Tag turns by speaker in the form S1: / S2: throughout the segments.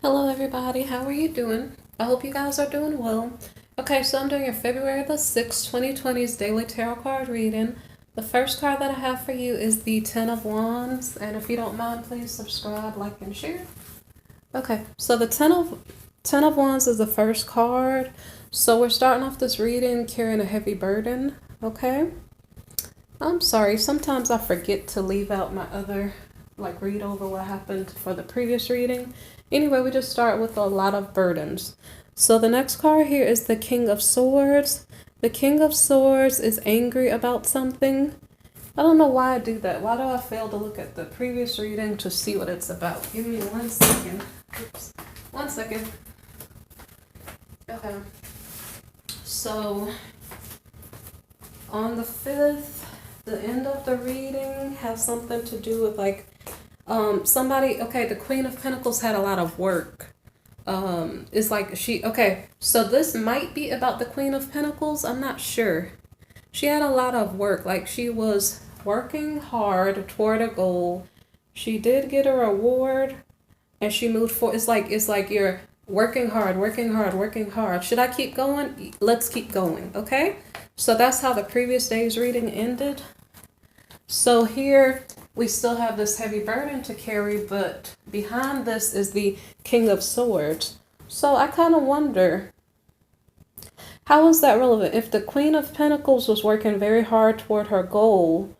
S1: Hello everybody, how are you doing? I hope you guys are doing well. Okay, so I'm doing your February the 6th, 2020's daily tarot card reading. The first card that I have for you is the Ten of Wands, and if you don't mind, please subscribe, like, and share. Okay, so the Ten of Wands is the first card. So we're starting off this reading carrying a heavy burden, okay? I'm sorry, sometimes I forget to leave out my other, read over what happened for the previous reading. Anyway, we just start with a lot of burdens. So the next card here is the King of Swords. The King of Swords is angry about something. I don't know why I do that. Why do I fail to look at the previous reading to see what it's about? Give me 1 second. Oops. 1 second. Okay. So on the 5th, the end of the reading has something to do with somebody. Okay, the Queen of Pentacles had a lot of work. It's like so this might be about the Queen of Pentacles. I'm not sure. She had a lot of work. Like, she was working hard toward a goal. She did get a reward and she moved forward. It's like you're working hard, working hard, working hard. Should I keep going? Let's keep going, okay? So that's how the previous day's reading ended. So here we still have this heavy burden to carry, but behind this is the King of Swords. So I kind of wonder, how is that relevant? If the Queen of Pentacles was working very hard toward her goal,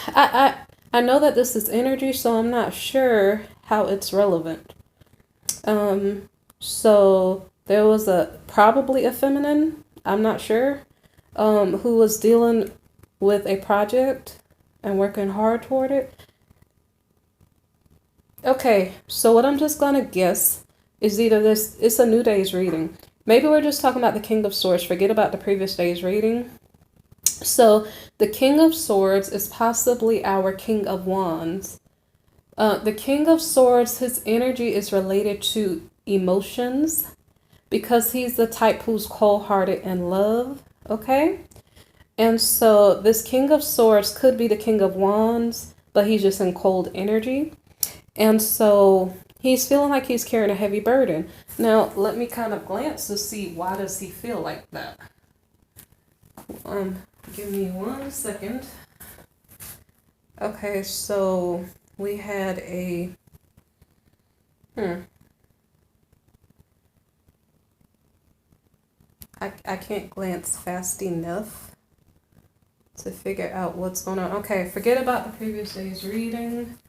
S1: I know that this is energy, so I'm not sure how it's relevant. So there was probably a feminine, I'm not sure, who was dealing with a project and working hard toward it. Okay, so what I'm just gonna guess is either it's a new day's reading. Maybe we're just talking about the King of Swords. Forget about the previous day's reading. So the King of Swords is possibly our King of Wands. The King of Swords, his energy is related to emotions because he's the type who's cold-hearted and love, okay? And so this King of Swords could be the King of Wands, but he's just in cold energy. And so he's feeling like he's carrying a heavy burden. Now, let me kind of glance to see why does he feel like that. Give me 1 second. Okay, so we had I can't glance fast enough to figure out what's going on. Okay, forget about the previous day's reading.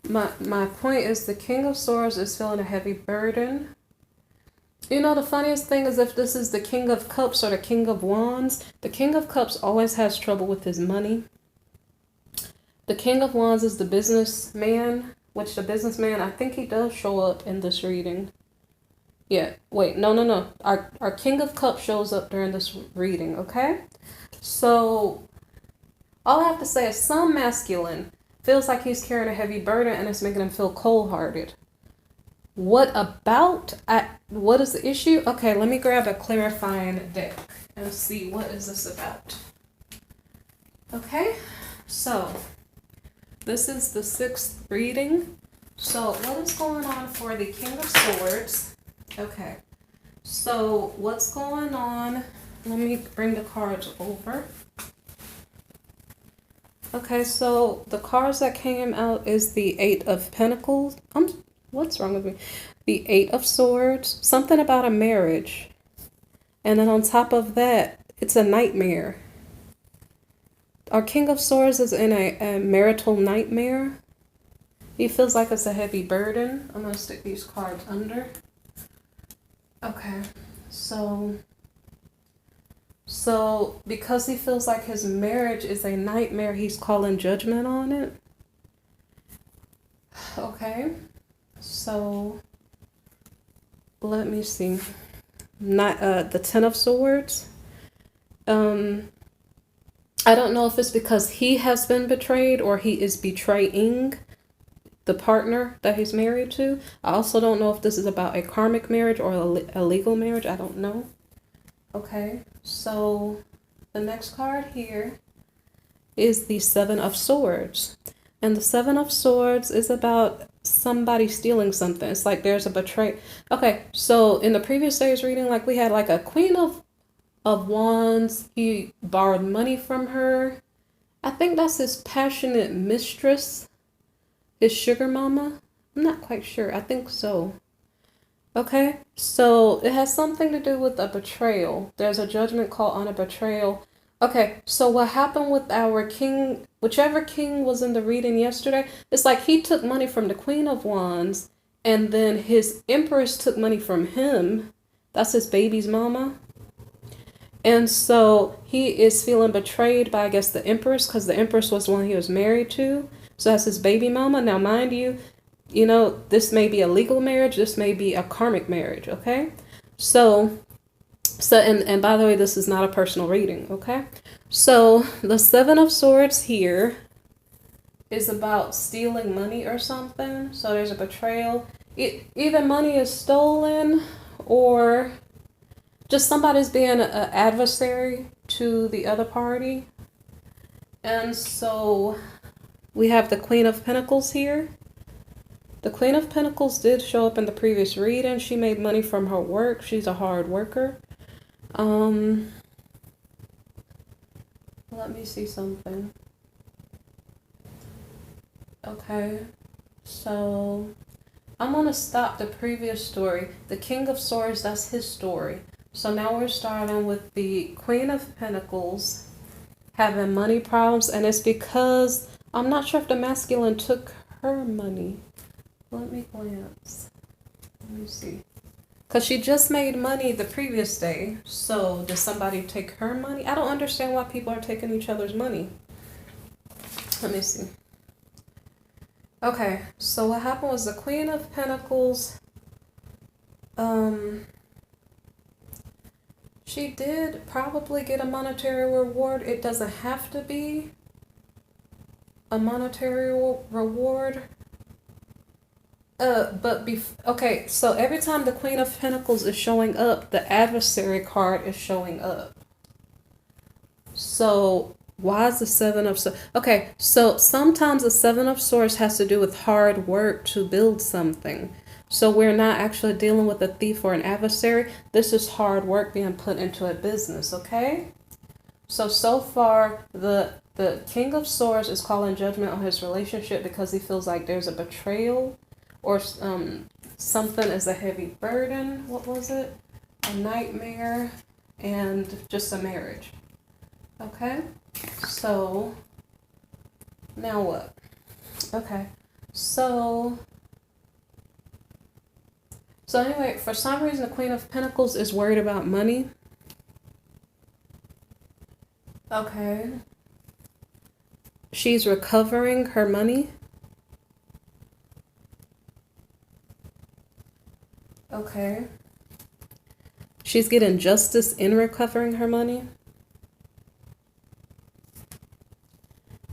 S1: My point is the King of Swords is feeling a heavy burden. You know, the funniest thing is if this is the King of Cups or the King of Wands, the King of Cups always has trouble with his money. The King of Wands is the businessman, which the businessman, I think he does show up in this reading. Yeah, wait, no. Our King of Cups shows up during this reading, okay? So all I have to say is some masculine feels like he's carrying a heavy burden and it's making him feel cold-hearted. What is the issue? Okay, let me grab a clarifying deck and see what is this about. Okay, so this is the 6th reading. So what is going on for the King of Swords? Okay, so what's going on? Let me bring the cards over. Okay, so the cards that came out is the Eight of Pentacles. What's wrong with me? The Eight of Swords. Something about a marriage. And then on top of that, it's a nightmare. Our King of Swords is in a marital nightmare. He feels like it's a heavy burden. I'm going to stick these cards under. Okay, so because he feels like his marriage is a nightmare, he's calling judgment on it. Okay, so let me see. The Ten of Swords. I don't know if it's because he has been betrayed or he is betraying the partner that he's married to. I also don't know if this is about a karmic marriage or a legal marriage. I don't know. Okay, so the next card here is the Seven of Swords. And the Seven of Swords is about somebody stealing something. It's like there's a betray. Okay, so in the previous day's reading, like we had like a Queen of Wands. He borrowed money from her. I think that's his passionate mistress, his sugar mama. I'm not quite sure. I think so. Okay, so it has something to do with a betrayal. There's a judgment call on a betrayal. Okay, so what happened with our king, whichever king was in the reading yesterday, it's like he took money from the Queen of Wands, and then his Empress took money from him. That's his baby's mama. And so he is feeling betrayed by, I guess, the Empress, because the Empress was the one he was married to. So that's his baby mama. Now, mind you, this may be a legal marriage. This may be a karmic marriage, okay? And by the way, this is not a personal reading, okay? So the Seven of Swords here is about stealing money or something. So there's a betrayal. Either money is stolen or just somebody's being an adversary to the other party. And so we have the Queen of Pentacles here. The Queen of Pentacles did show up in the previous reading. She made money from her work. She's a hard worker. Let me see something. Okay, so I'm going to stop the previous story. The King of Swords, that's his story. So now we're starting with the Queen of Pentacles having money problems, and it's because I'm not sure if the masculine took her money. Let me glance. Let me see. Because she just made money the previous day. So did somebody take her money? I don't understand why people are taking each other's money. Let me see. Okay, so what happened was the Queen of Pentacles, she did probably get a monetary reward. It doesn't have to be a monetary reward. Okay, so every time the Queen of Pentacles is showing up, the adversary card is showing up. So why is the Seven of Swords? Okay, so sometimes the Seven of Swords has to do with hard work to build something. So we're not actually dealing with a thief or an adversary. This is hard work being put into a business, okay? So far, the King of Swords is calling judgment on his relationship because he feels like there's a betrayal or something is a heavy burden. What was it? A nightmare and just a marriage. Okay? So, now what? Okay. So anyway, for some reason, the Queen of Pentacles is worried about money. Okay. She's recovering her money. Okay. She's getting justice in recovering her money.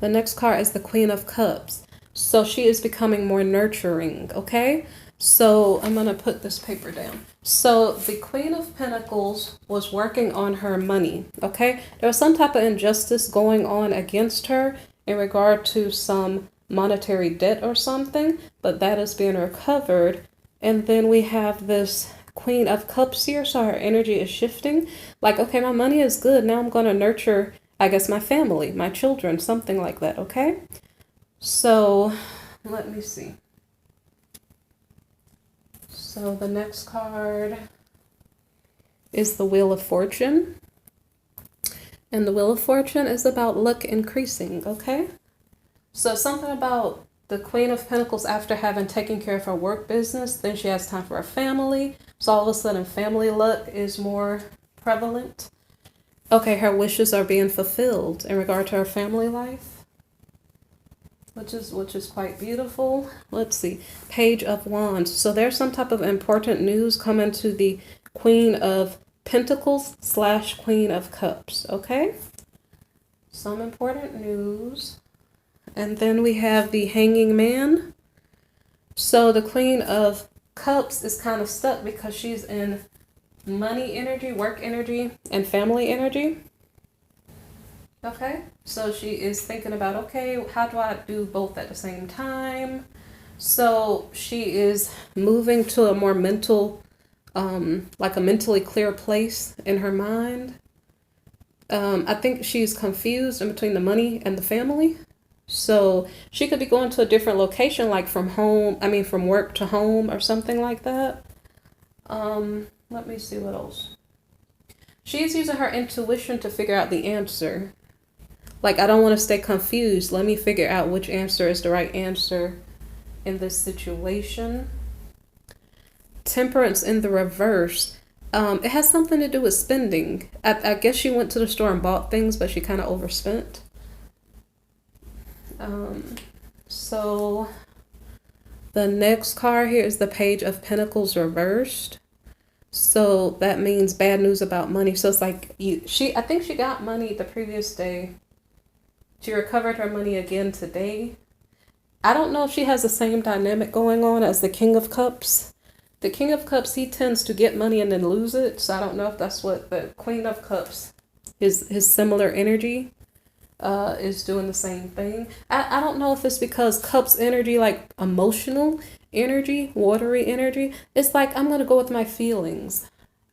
S1: The next card is the Queen of Cups. So she is becoming more nurturing, okay? So I'm going to put this paper down. So the Queen of Pentacles was working on her money, okay? There was some type of injustice going on against her in regard to some monetary debt or something, but that is being recovered. And then we have this Queen of Cups here, so her energy is shifting. Like, okay, my money is good. Now I'm going to nurture, I guess, my family, my children, something like that, okay? So let me see. So the next card is the Wheel of Fortune. And the Wheel of Fortune is about luck increasing, okay? So something about the Queen of Pentacles, after having taken care of her work business, then she has time for her family. So all of a sudden family luck is more prevalent. Okay, her wishes are being fulfilled in regard to her family life, which is quite beautiful. Let's see, Page of Wands. So there's some type of important news coming to the Queen of Pentacles / Queen of Cups, okay? Some important news. And then we have the Hanging Man. So the Queen of Cups is kind of stuck because she's in money energy, work energy, and family energy. Okay, so she is thinking about, okay, how do I do both at the same time? So she is moving to a more mental, like a mentally clear place in her mind. I think she's confused in between the money and the family. So she could be going to a different location, like from home, I mean, from work to home or something like that. Let me see what else. She's using her intuition to figure out the answer. Like, I don't want to stay confused. Let me figure out which answer is the right answer in this situation. Temperance in the reverse. It has something to do with spending. I guess she went to the store and bought things, but she kind of overspent. So the next card here is the Page of Pentacles reversed. So that means bad news about money. So it's like I think she got money the previous day. She recovered her money again today. I don't know if she has the same dynamic going on as the King of Cups. The King of Cups, he tends to get money and then lose it. So I don't know if that's what the Queen of Cups, his similar energy, is doing the same thing. I don't know if it's because Cups energy, like emotional energy, watery energy, it's like I'm going to go with my feelings.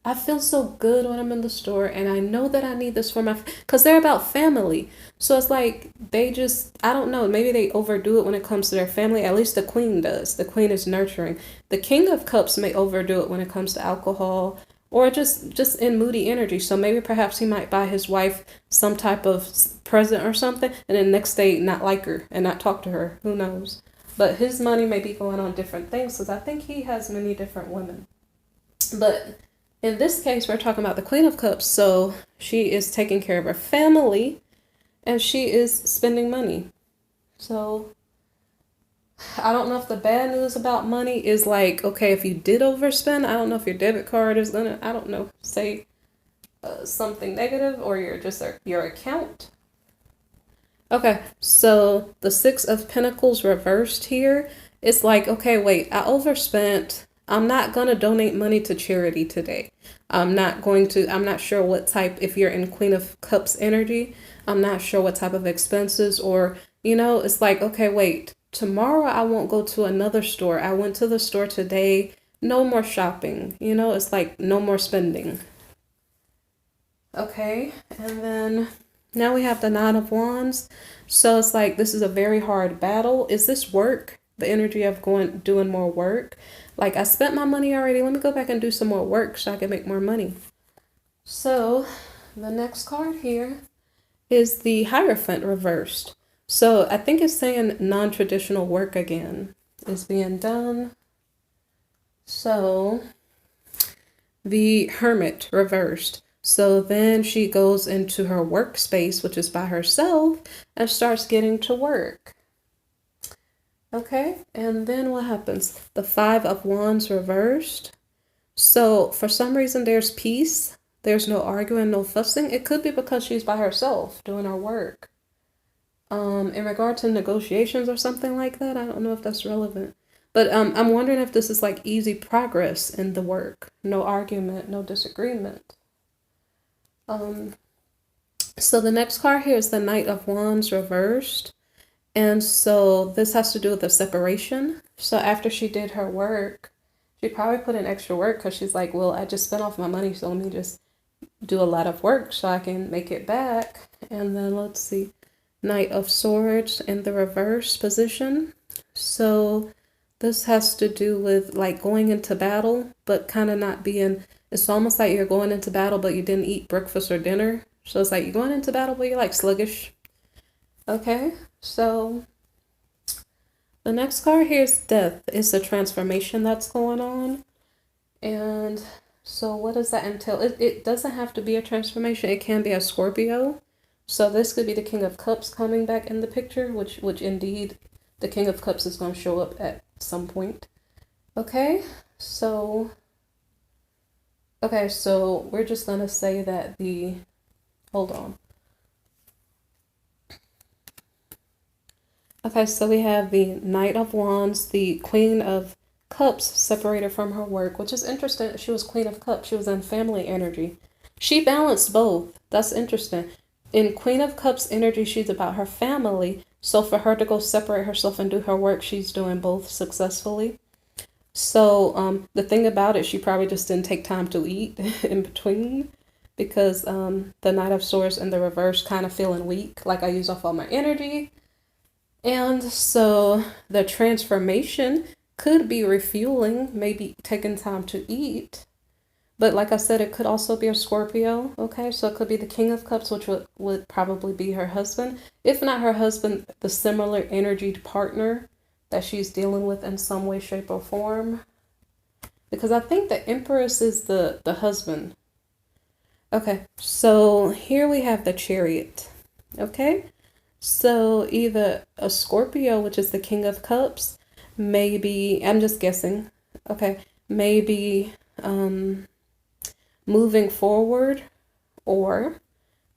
S1: I feel so good when I'm in the store, and I know that I need this for my, because they're about family. So it's like they just, I don't know, maybe they overdo it when it comes to their family. At least the queen does. The queen is nurturing. The King of Cups may overdo it when it comes to alcohol or just in moody energy. So maybe perhaps he might buy his wife some type of present or something, and then next day not like her and not talk to her. Who knows? But his money may be going on different things, because I think he has many different women. But in this case, we're talking about the Queen of Cups. So she is taking care of her family and she is spending money. So I don't know if the bad news about money is like, okay, if you did overspend, I don't know if your debit card is gonna, I don't know, say something negative, or your account. Okay, so the Six of Pentacles reversed here. It's like, okay, wait, I overspent. I'm not going to donate money to charity today. I'm not sure what type, if you're in Queen of Cups energy, I'm not sure what type of expenses, or, it's like, okay, wait, tomorrow I won't go to another store. I went to the store today. No more shopping. It's like no more spending. Okay, and then now we have the Nine of Wands. So it's like this is a very hard battle. Is this work? The energy of doing more work. Like, I spent my money already. Let me go back and do some more work so I can make more money. So the next card here is the Hierophant reversed. So I think it's saying non-traditional work again is being done. So the Hermit reversed. So then she goes into her workspace, which is by herself, and starts getting to work. Okay, and then what happens? The Five of Wands reversed. So for some reason there's peace. There's no arguing, no fussing. It could be because she's by herself doing her work. In regard to negotiations or something like that, I don't know if that's relevant. But I'm wondering if this is like easy progress in the work. No argument, no disagreement. So the next card here is the Knight of Wands reversed. And so this has to do with the separation. So after she did her work, she probably put in extra work because she's like, well, I just spent off my money, so let me just do a lot of work so I can make it back. And then let's see, Knight of Swords in the reverse position. So this has to do with like going into battle, but kind of not being, it's almost like you're going into battle, but you didn't eat breakfast or dinner. So it's like you're going into battle, but you're like sluggish. Okay, so the next card here is Death. It's a transformation that's going on. And so what does that entail? It doesn't have to be a transformation. It can be a Scorpio. So this could be the King of Cups coming back in the picture, which indeed the King of Cups is going to show up at some point. Okay, so we're just going to say that hold on. Okay, so we have the Knight of Wands, the Queen of Cups separated from her work, which is interesting. She was Queen of Cups. She was in family energy. She balanced both. That's interesting. in Queen of Cups energy, she's about her family. So for her to go separate herself and do her work, she's doing both successfully. So the thing about it, she probably just didn't take time to eat in between, because the Knight of Swords in the reverse kind of feeling weak, like I use off all my energy. And so the transformation could be refueling, maybe taking time to eat. But like I said, it could also be a Scorpio, okay? So it could be the King of Cups, which would probably be her husband. If not her husband, the similar energied partner that she's dealing with in some way, shape, or form. Because I think the Empress is the husband. Okay, so here we have the Chariot, okay? So either a Scorpio, which is the King of Cups, maybe, I'm just guessing, okay, maybe moving forward, or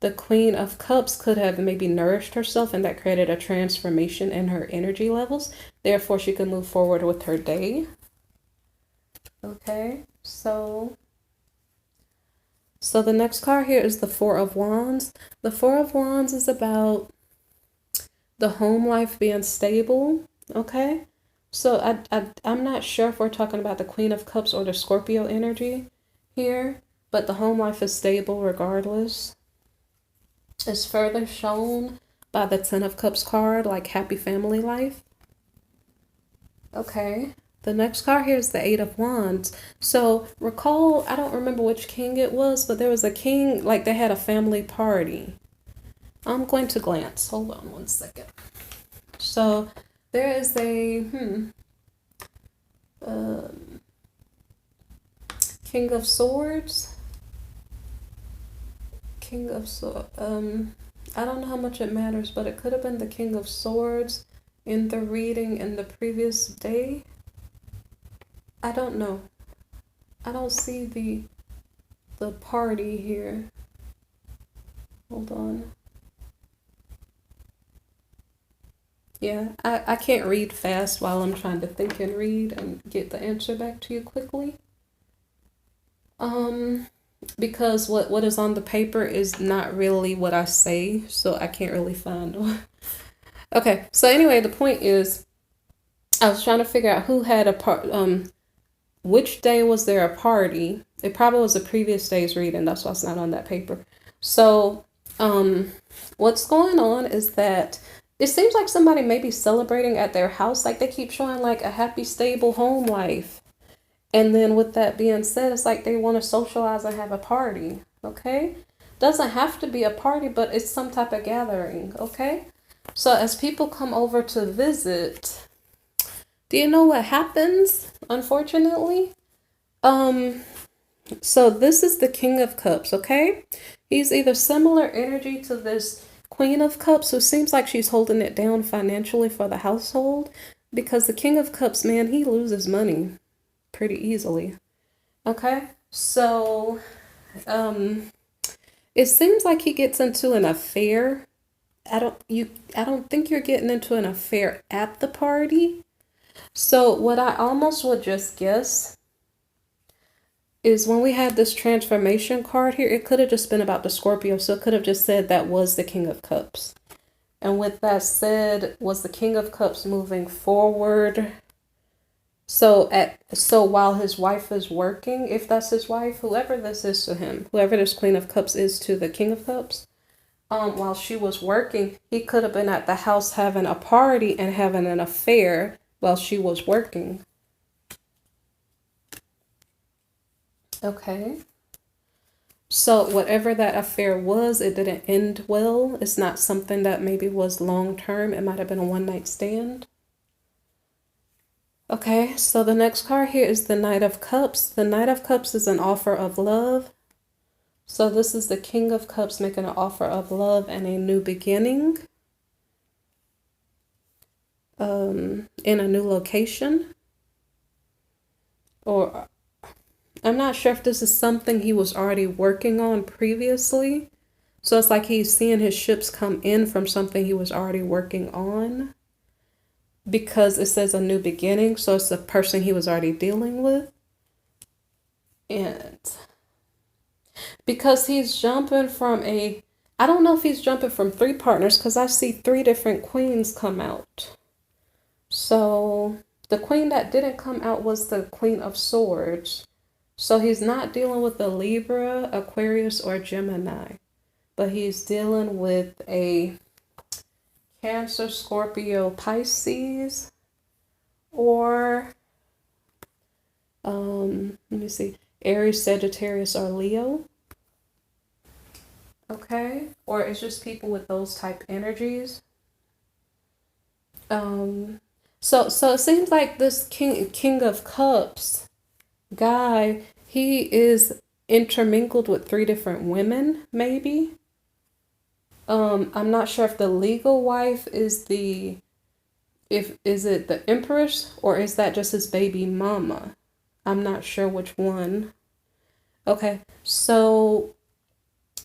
S1: the Queen of Cups could have maybe nourished herself, and that created a transformation in her energy levels. Therefore, she could move forward with her day. Okay, so the next card here is the Four of Wands. The Four of Wands is about the home life being stable, okay? So I'm not sure if we're talking about the Queen of Cups or the Scorpio energy here, but the home life is stable regardless. It's further shown by the Ten of Cups card, like happy family life. Okay, the next card here is the Eight of Wands. So recall, I don't remember which king it was, but there was a king, like they had a family party. I'm going to glance. Hold on one second. So there is a King of Swords. King of Swords. I don't know how much it matters, but it could have been the King of Swords in the reading in the previous day. I don't know. I don't see the party here. Hold on. Yeah, I can't read fast while I'm trying to think and read and get the answer back to you quickly. Because what is on the paper is not really what I say, so I can't really find. Okay, so anyway, the point is, I was trying to figure out who had which day was there a party. It probably was the previous day's reading, that's why it's not on that paper. So, what's going on is that it seems like somebody may be celebrating at their house, like they keep showing like a happy, stable home life. And then with that being said, it's like they want to socialize and have a party, okay? Doesn't have to be a party, but it's some type of gathering, okay? So as people come over to visit, do you know what happens, unfortunately? So this is the King of Cups, okay? He's either similar energy to this Queen of Cups, who seems like she's holding it down financially for the household, because the King of Cups, man, he loses money pretty easily. Okay, so it seems like he gets into an affair. I don't think you're getting into an affair at the party. So what I almost would just guess is when we had this transformation card here, it could have just been about the Scorpio. So it could have just said that was the King of Cups. And with that said, was the King of Cups moving forward? So while his wife is working, if that's his wife, whoever this is to him, whoever this Queen of Cups is to the King of Cups, while she was working, he could have been at the house having a party and having an affair while she was working. Okay. So whatever that affair was, it didn't end well. It's not something that maybe was long term. It might have been a one-night stand. Okay, so the next card here is the Knight of Cups. The Knight of Cups is an offer of love. So this is the King of Cups making an offer of love and a new beginning in a new location. Or I'm not sure if this is something he was already working on previously. So it's like he's seeing his ships come in from something he was already working on, because it says a new beginning. So it's a person he was already dealing with. And because he's jumping from a I don't know if he's jumping from 3 partners because I see 3 different queens come out. So the queen that didn't come out was the Queen of Swords. So he's not dealing with a Libra, Aquarius, or Gemini, but he's dealing with a Cancer, Scorpio, Pisces, or let me see, Aries, Sagittarius, or Leo. Okay, or it's just people with those type energies. So it seems like this King of Cups guy, he is intermingled with 3 different women, maybe. I'm not sure if the legal wife is is it the Empress, or is that just his baby mama? I'm not sure which one. Okay, so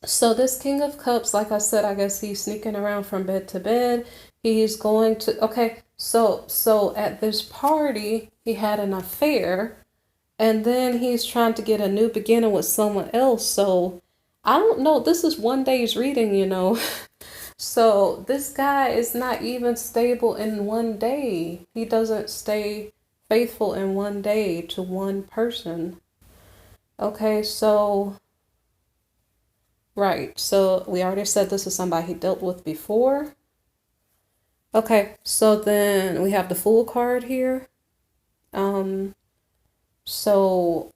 S1: this King of Cups, like I said, I guess he's sneaking around from bed to bed. He's going to, okay, so at this party, he had an affair, and then he's trying to get a new beginning with someone else. So I don't know. This is one day's reading, you know. So this guy is not even stable in one day. He doesn't stay faithful in one day to one person. Okay, so right. So we already said this is somebody he dealt with before. Okay, so then we have the Fool card here. So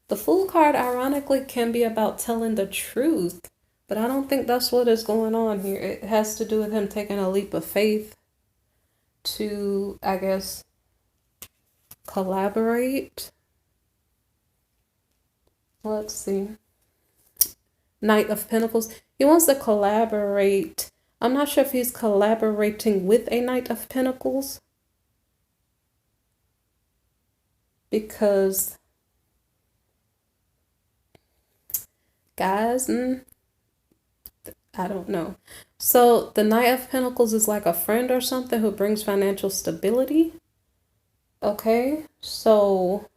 S1: the Fool card ironically can be about telling the truth, but I don't think that's what is going on here. It has to do with him taking a leap of faith to, I guess, collaborate. Let's see. Knight of Pentacles. He wants to collaborate. I'm not sure if he's collaborating with a Knight of Pentacles, because guys, I don't know. So the Knight of Pentacles is like a friend or something who brings financial stability. Okay, so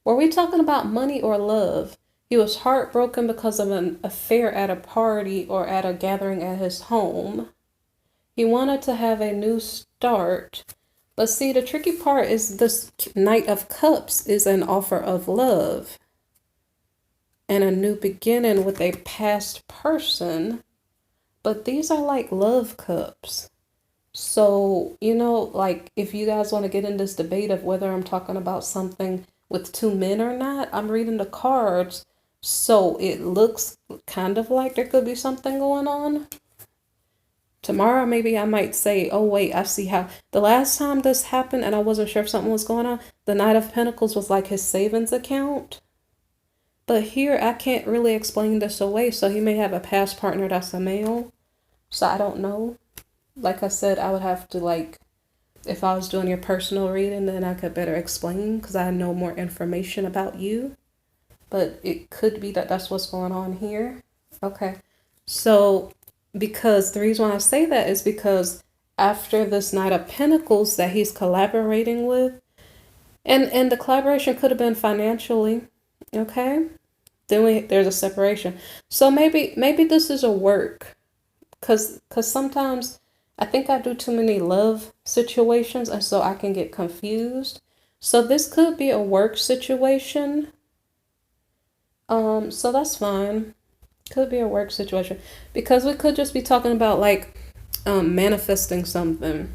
S1: were we talking about money or love? He was heartbroken because of an affair at a party or at a gathering at his home. He wanted to have a new start. But see, the tricky part is this Knight of Cups is an offer of love and a new beginning with a past person. But these are like love cups. So, you know, like if you guys want to get in this debate of whether I'm talking about something with 2 men or not, I'm reading the cards. So it looks kind of like there could be something going on. Tomorrow, maybe I might say, oh, wait, I see how the last time this happened and I wasn't sure if something was going on. The Knight of Pentacles was like his savings account. But here, I can't really explain this away. So he may have a past partner that's a male. So I don't know. Like I said, I would have to, like, if I was doing your personal reading, then I could better explain because I know more information about you. But it could be that that's what's going on here. Okay. So because the reason why I say that is because after this Knight of Pentacles that he's collaborating with, and the collaboration could have been financially, okay? Then there's a separation. So maybe this is a work, because sometimes I think I do too many love situations, and so I can get confused. So this could be a work situation. So that's fine. Could be a work situation, because we could just be talking about like manifesting something.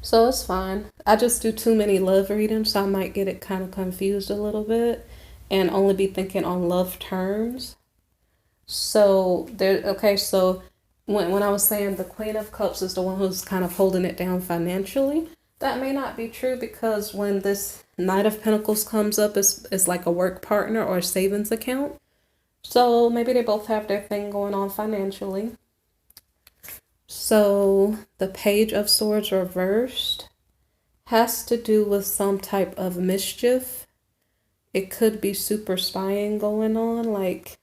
S1: So it's fine. I just do too many love readings, so I might get it kind of confused a little bit and only be thinking on love terms. So there, okay, so when I was saying the Queen of Cups is the one who's kind of holding it down financially, that may not be true, because when this Knight of Pentacles comes up, it's like a work partner or a savings account. So maybe they both have their thing going on financially. So the Page of Swords reversed has to do with some type of mischief. It could be super spying going on. Like,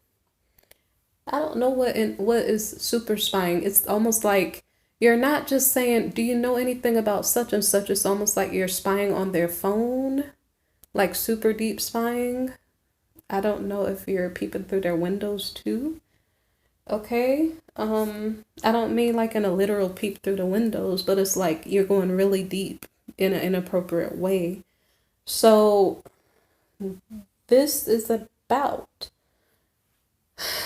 S1: I don't know what is super spying. It's almost like you're not just saying, do you know anything about such and such? It's almost like you're spying on their phone, like super deep spying. I don't know if you're peeping through their windows too. Okay. I don't mean like in a literal peep through the windows, but it's like you're going really deep in an inappropriate way. So this is about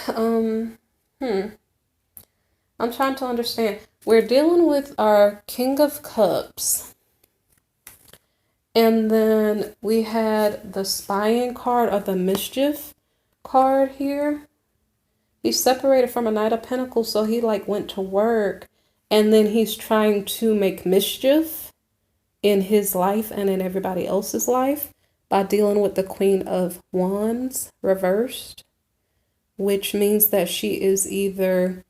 S1: um I'm trying to understand. We're dealing with our King of Cups. And then we had the spying card or the mischief card here. He's separated from a Knight of Pentacles, so he like went to work and then he's trying to make mischief in his life and in everybody else's life by dealing with the Queen of Wands reversed, which means that she is either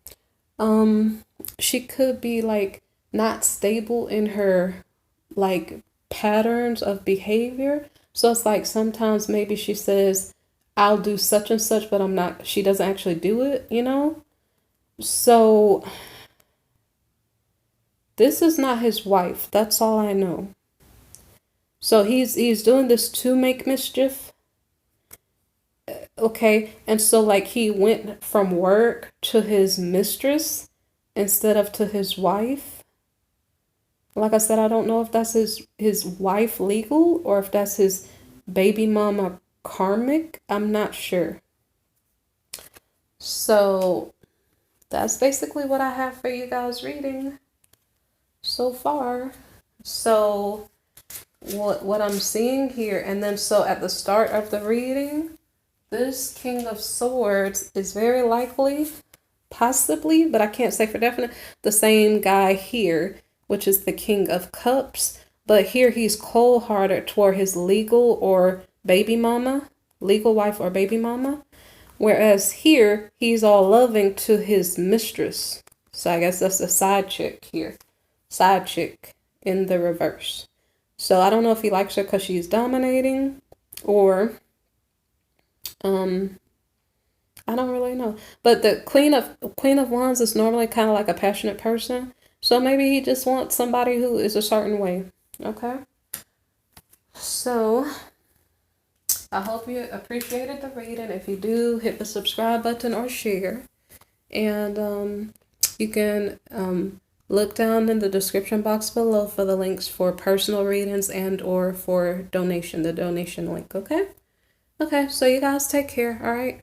S1: she could be like not stable in her like patterns of behavior. So it's like sometimes maybe she says, I'll do such and such, but she doesn't actually do it, you know? So this is not his wife. That's all I know. So he's doing this to make mischief. Okay. And so like he went from work to his mistress instead of to his wife. Like I said, I don't know if that's his wife legal or if that's his baby mama karmic. I'm not sure. So that's basically what I have for you guys reading so far. So what I'm seeing here, and then so at the start of the reading, this King of Swords is very likely, possibly, but I can't say for definite, the same guy here, which is the King of Cups. But here he's cold-hearted toward his legal or baby mama, legal wife or baby mama. Whereas here, he's all loving to his mistress. So I guess that's the side chick here. Side chick in the reverse. So I don't know if he likes her because she's dominating or I don't really know. But the Queen of Wands is normally kind of like a passionate person. So maybe he just wants somebody who is a certain way. Okay? So I hope you appreciated the reading. If you do, hit the subscribe button or share. And you can look down in the description box below for the links for personal readings and or for donation, the donation link, okay? Okay, so you guys take care, all right?